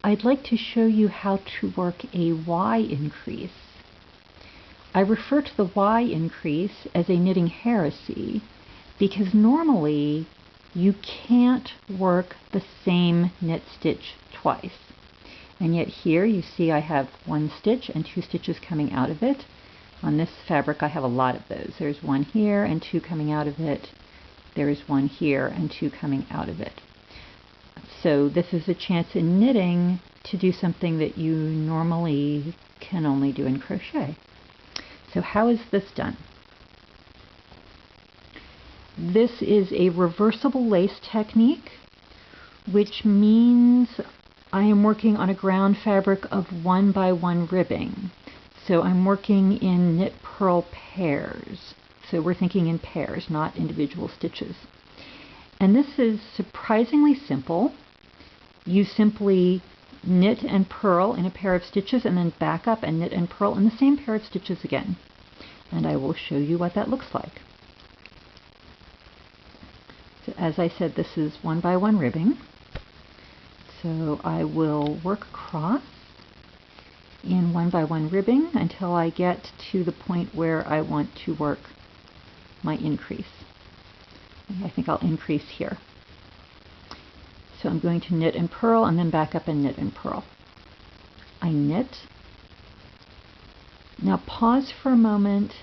I'd like to show you how to work a Y increase. I refer to the Y increase as a knitting heresy because normally you can't work the same knit stitch twice. And yet here you see I have one stitch and two stitches coming out of it. On this fabric I have a lot of those. There's one here and two coming out of it. There's one here and two coming out of it. So this is a chance in knitting to do something that you normally can only do in crochet. So how is this done? This is a reversible lace technique, which means I am working on a ground fabric of 1 by 1 ribbing. So I'm working in knit-purl pairs. So we're thinking in pairs, not individual stitches. And this is surprisingly simple. You simply knit and purl in a pair of stitches and then back up and knit and purl in the same pair of stitches again. And I will show you what that looks like. So as I said, this is 1 by 1 ribbing. So I will work across in 1 by 1 ribbing until I get to the point where I want to work my increase. I think I'll increase here. So I'm going to knit and purl and then back up and knit and purl. I knit. Now pause for a moment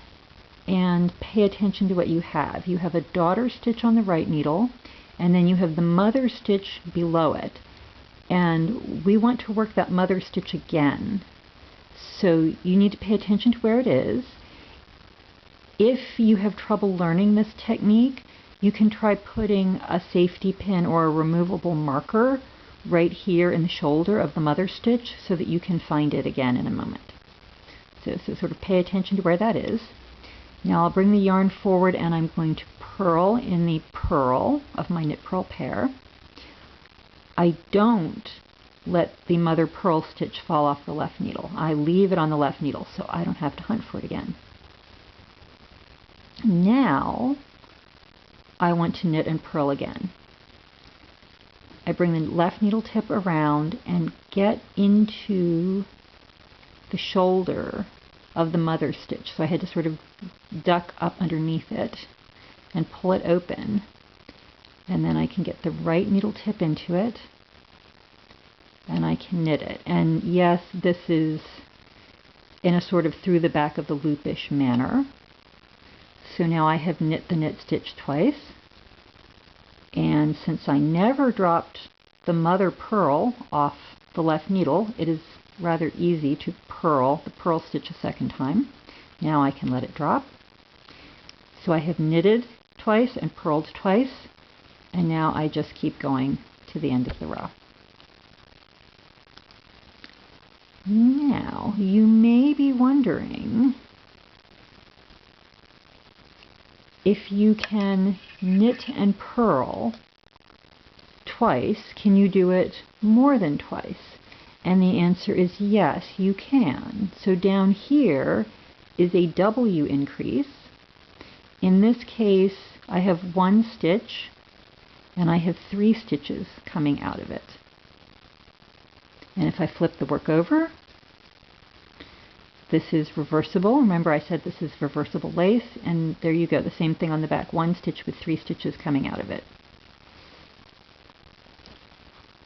and pay attention to what you have. You have a daughter stitch on the right needle and then you have the mother stitch below it. And we want to work that mother stitch again. So you need to pay attention to where it is. If you have trouble learning this technique, you can try putting a safety pin or a removable marker right here in the shoulder of the mother stitch so that you can find it again in a moment. So sort of pay attention to where that is. Now I'll bring the yarn forward and I'm going to purl in the purl of my knit-purl pair. I don't let the mother purl stitch fall off the left needle. I leave it on the left needle so I don't have to hunt for it again. Now I want to knit and purl again. I bring the left needle tip around and get into the shoulder of the mother stitch. So I had to sort of duck up underneath it and pull it open. And then I can get the right needle tip into it and I can knit it. And yes, this is in a sort of through the back of the loopish manner. So now I have knit the knit stitch twice. And since I never dropped the mother purl off the left needle, it is rather easy to purl the purl stitch a second time. Now I can let it drop. So I have knitted twice and purled twice. And now I just keep going to the end of the row. Now, you may be wondering if you can knit and purl twice, can you do it more than twice? And the answer is yes, you can. So down here is a W increase. In this case, I have one stitch and I have 3 stitches coming out of it. And if I flip the work over, this is reversible. Remember I said this is reversible lace, and there you go, the same thing on the back, 1 stitch with 3 stitches coming out of it.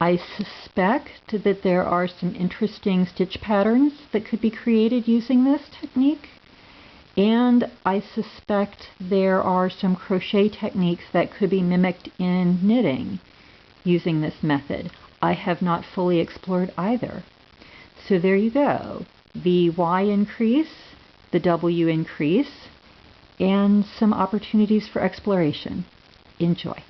I suspect that there are some interesting stitch patterns that could be created using this technique. And I suspect there are some crochet techniques that could be mimicked in knitting using this method. I have not fully explored either. So there you go. The Y increase, the W increase, and some opportunities for exploration. Enjoy.